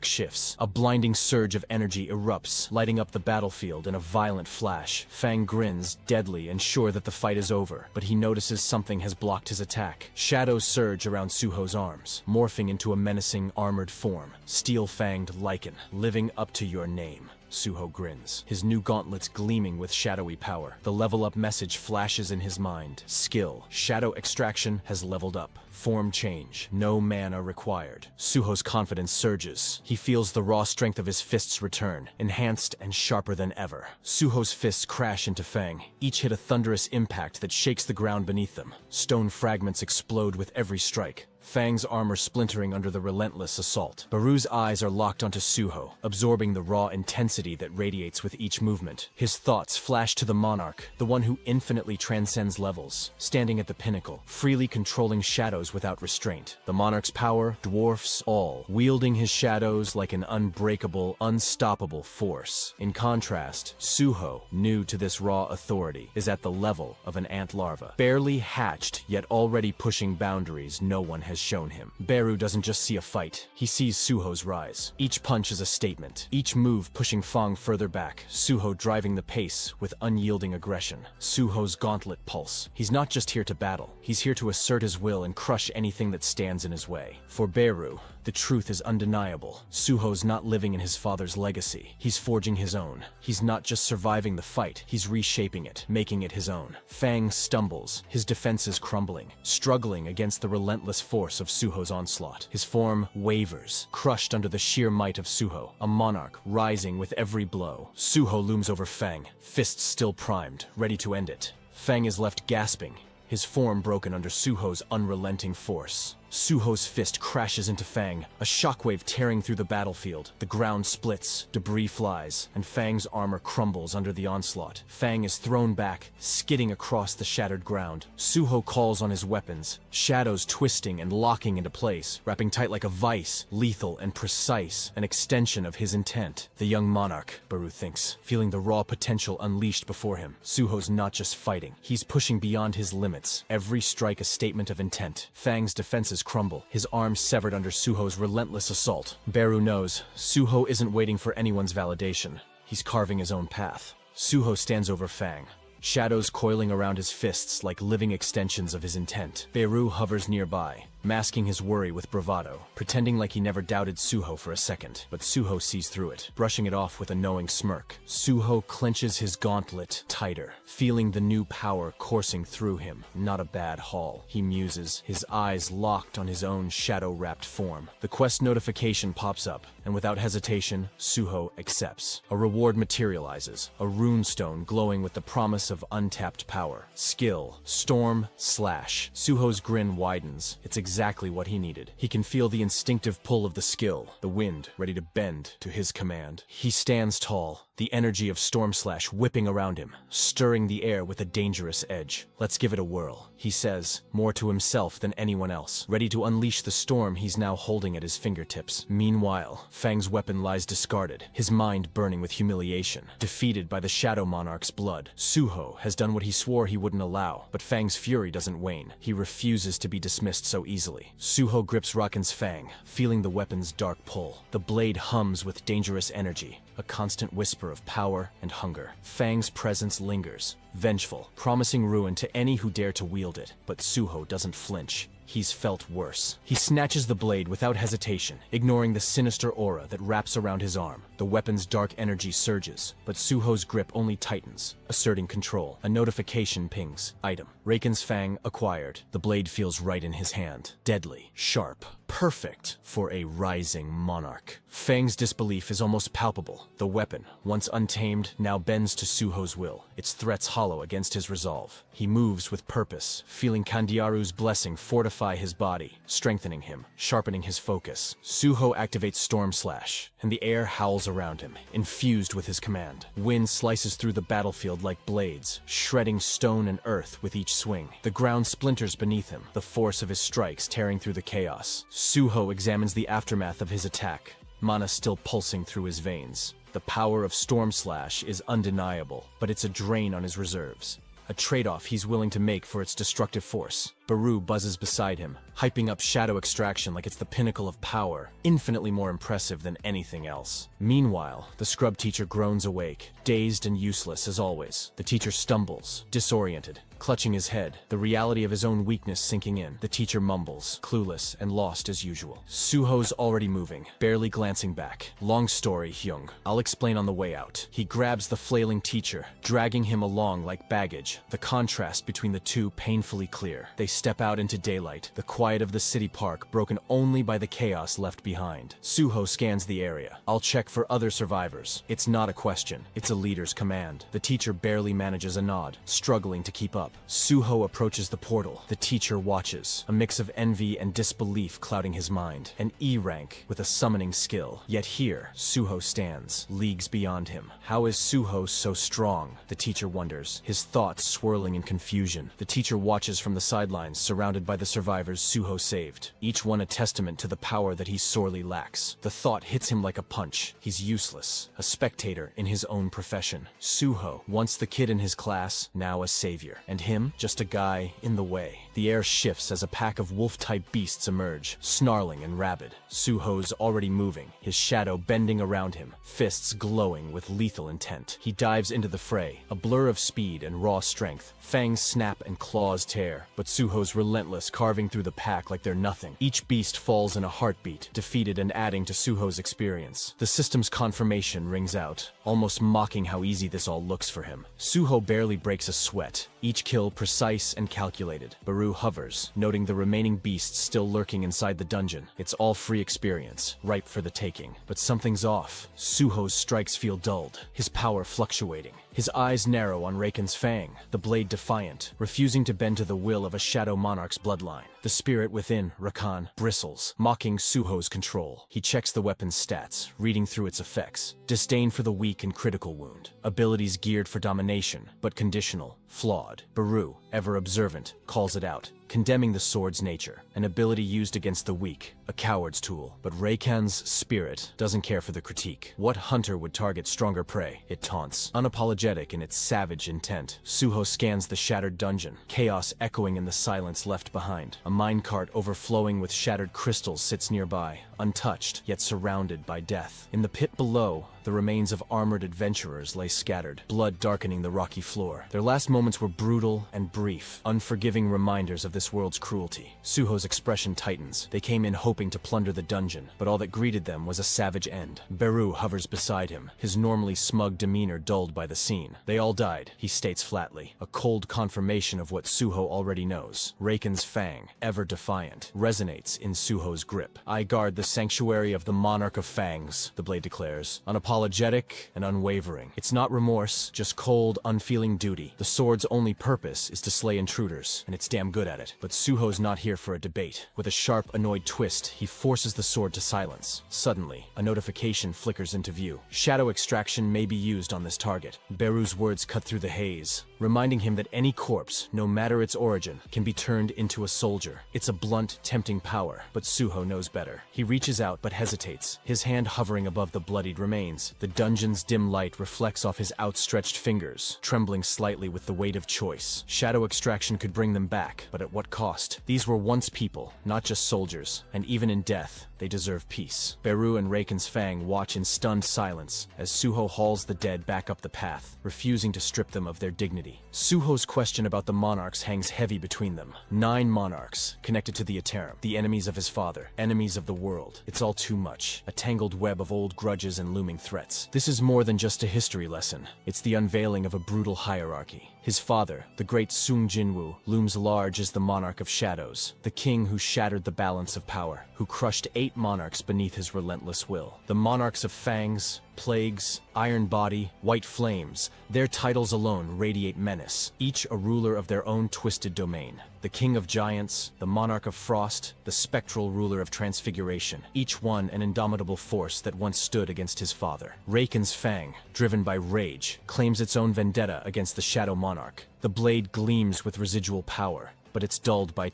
shifts. A blinding surge of energy erupts, lighting up the battlefield in a violent flash. Fang grins, deadly and sure that the fight is over, but he notices something has blocked his attack. Shadows surge around Suho's arms, morphing into a menacing, armored form. Steel-fanged lichen, living up to your name. Suho grins, his new gauntlets gleaming with shadowy power. The level-up message flashes in his mind. Skill, shadow extraction has leveled up. Form change, no mana required. Suho's confidence surges. He feels the raw strength of his fists return, enhanced and sharper than ever. Suho's fists crash into Fang. Each hit a thunderous impact that shakes the ground beneath them. Stone fragments explode with every strike. Fang's armor splintering under the relentless assault. Baru's eyes are locked onto Suho, absorbing the raw intensity that radiates with each movement. His thoughts flash to the monarch, the one who infinitely transcends levels, standing at the pinnacle, freely controlling shadows without restraint. The monarch's power dwarfs all, wielding his shadows like an unbreakable, unstoppable force. In contrast, Suho, new to this raw authority, is at the level of an ant larva. Barely hatched, yet already pushing boundaries no one has shown him. Baru doesn't just see a fight, he sees Suho's rise. Each punch is a statement, each move pushing Fang further back, Suho driving the pace with unyielding aggression. Suho's gauntlet pulse. He's not just here to battle, he's here to assert his will and crush anything that stands in his way. For Baru, the truth is undeniable. Suho's not living in his father's legacy. He's forging his own. He's not just surviving the fight, he's reshaping it, making it his own. Fang stumbles, his defenses crumbling, struggling against the relentless force of Suho's onslaught. His form wavers, crushed under the sheer might of Suho, a monarch rising with every blow. Suho looms over Fang, fists still primed, ready to end it. Fang is left gasping, his form broken under Suho's unrelenting force. Suho's fist crashes into Fang, a shockwave tearing through the battlefield. The ground splits, debris flies, and Fang's armor crumbles under the onslaught. Fang is thrown back, skidding across the shattered ground. Suho calls on his weapons, shadows twisting and locking into place, wrapping tight like a vice, lethal and precise, an extension of his intent. The young monarch, Baru thinks, feeling the raw potential unleashed before him. Suho's not just fighting, he's pushing beyond his limits, every strike a statement of intent. Fang's defenses crumble, his arms severed under Suho's relentless assault. Baru knows Suho isn't waiting for anyone's validation. He's carving his own path. Suho stands over Fang, shadows coiling around his fists like living extensions of his intent. Baru hovers nearby, masking his worry with bravado, pretending like he never doubted Suho for a second. But Suho sees through it, brushing it off with a knowing smirk. Suho clenches his gauntlet tighter, feeling the new power coursing through him. Not a bad haul, he muses, his eyes locked on his own shadow-wrapped form. The quest notification pops up, and without hesitation, Suho accepts. A reward materializes, a runestone glowing with the promise of untapped power. Skill, Storm Slash. Suho's grin widens. It's exactly what he needed. He can feel the instinctive pull of the skill, the wind ready to bend to his command. He stands tall, the energy of Storm Slash whipping around him, stirring the air with a dangerous edge. Let's give it a whirl, he says, more to himself than anyone else, ready to unleash the storm he's now holding at his fingertips. Meanwhile, Fang's weapon lies discarded, his mind burning with humiliation. Defeated by the Shadow Monarch's blood, Suho has done what he swore he wouldn't allow, but Fang's fury doesn't wane. He refuses to be dismissed so easily. Suho grips Raken's Fang, feeling the weapon's dark pull. The blade hums with dangerous energy, a constant whisper of power and hunger. Fang's presence lingers, vengeful, promising ruin to any who dare to wield it. But Suho doesn't flinch. He's felt worse. He snatches the blade without hesitation, ignoring the sinister aura that wraps around his arm. The weapon's dark energy surges, but Suho's grip only tightens, asserting control. A notification pings. Item: Raken's Fang acquired. The blade feels right in his hand. Deadly, sharp, perfect for a rising monarch. Fang's disbelief is almost palpable. The weapon, once untamed, now bends to Suho's will, its threats hollow against his resolve. He moves with purpose, feeling Kandiaru's blessing fortify his body, strengthening him, sharpening his focus. Suho activates Storm Slash, and the air howls around him, infused with his command. Wind slices through the battlefield like blades, shredding stone and earth with each swing. The ground splinters beneath him, the force of his strikes tearing through the chaos. Suho examines the aftermath of his attack, mana still pulsing through his veins. The power of Storm Slash is undeniable, but it's a drain on his reserves. A trade-off he's willing to make for its destructive force. Baru buzzes beside him, hyping up shadow extraction like it's the pinnacle of power, infinitely more impressive than anything else. Meanwhile, the scrub teacher groans awake, dazed and useless as always. The teacher stumbles, disoriented, clutching his head, the reality of his own weakness sinking in. The teacher mumbles, clueless and lost as usual. Suho's already moving, barely glancing back. Long story, Hyung. I'll explain on the way out. He grabs the flailing teacher, dragging him along like baggage. The contrast between the two painfully clear. They step out into daylight, the quiet of the city park broken only by the chaos left behind. Suho scans the area. I'll check for other survivors. It's not a question, it's a leader's command. The teacher barely manages a nod, struggling to keep up. Suho approaches the portal. The teacher watches, a mix of envy and disbelief clouding his mind. An E rank with a summoning skill. Yet here, Suho stands, leagues beyond him. How is Suho so strong? The teacher wonders, his thoughts swirling in confusion. The teacher watches from the sidelines, surrounded by the survivors Suho saved, each one a testament to the power that he sorely lacks. The thought hits him like a punch. He's useless, a spectator in his own profession. Suho, once the kid in his class, now a savior. And him, just a guy in the way. The air shifts as a pack of wolf-type beasts emerge, snarling and rabid. Suho's already moving, his shadow bending around him, fists glowing with lethal intent. He dives into the fray, a blur of speed and raw strength. Fangs snap and claws tear, but Suho's relentless, carving through the pack like they're nothing. Each beast falls in a heartbeat, defeated and adding to Suho's experience. The system's confirmation rings out, almost mocking how easy this all looks for him. Suho barely breaks a sweat, each kill precise and calculated. Baru hovers, noting the remaining beasts still lurking inside the dungeon. It's all free experience, ripe for the taking. But something's off. Suho's strikes feel dulled, his power fluctuating. His eyes narrow on Raken's fang, the blade defiant, refusing to bend to the will of a Shadow Monarch's bloodline. The spirit within, Rakan, bristles, mocking Suho's control. He checks the weapon's stats, reading through its effects. Disdain for the weak and critical wound. Abilities geared for domination, but conditional, flawed. Baru, ever observant, calls it out, condemning the sword's nature, an ability used against the weak, a coward's tool. But Rakan's spirit doesn't care for the critique. What hunter would target stronger prey? It taunts, unapologetic in its savage intent. Suho scans the shattered dungeon, chaos echoing in the silence left behind. A minecart overflowing with shattered crystals sits nearby, untouched, yet surrounded by death. In the pit below, the remains of armored adventurers lay scattered, blood darkening the rocky floor. Their last moments were brutal and brief, unforgiving reminders of this world's cruelty. Suho's expression tightens. They came in hoping to plunder the dungeon, but all that greeted them was a savage end. Baru hovers beside him, his normally smug demeanor dulled by the scene. They all died, he states flatly, a cold confirmation of what Suho already knows. Raken's fang, ever defiant, resonates in Suho's grip. I guard the sanctuary of the Monarch of Fangs, the blade declares, unapologetic and unwavering. It's not remorse, just cold, unfeeling duty. The sword's only purpose is to slay intruders, and it's damn good at it. But Suho's not here for a debate. With a sharp, annoyed twist, he forces the sword to silence. Suddenly, a notification flickers into view. Shadow extraction may be used on this target. Beru's words cut through the haze, reminding him that any corpse, no matter its origin, can be turned into a soldier. It's a blunt, tempting power, but Suho knows better. He reaches out but hesitates, his hand hovering above the bloodied remains. The dungeon's dim light reflects off his outstretched fingers, trembling slightly with the weight of choice. Shadow extraction could bring them back, but at what cost? These were once people, not just soldiers, and even in death, they deserve peace. Baru and Raken's fang watch in stunned silence as Suho hauls the dead back up the path, refusing to strip them of their dignity. Suho's question about the monarchs hangs heavy between them. 9 monarchs, connected to the Eterum, the enemies of his father, enemies of the world. It's all too much, a tangled web of old grudges and looming threats. This is more than just a history lesson. It's the unveiling of a brutal hierarchy. His father, the great Sung Jinwoo, looms large as the monarch of shadows, the king who shattered the balance of power, who crushed 8 monarchs beneath his relentless will. The monarchs of fangs, plagues, iron body, white flames, their titles alone radiate menace, each a ruler of their own twisted domain. The king of giants, the monarch of frost, the spectral ruler of transfiguration, each one an indomitable force that once stood against his father. Raken's fang, driven by rage, claims its own vendetta against the shadow monarch. The blade gleams with residual power, but it's dulled by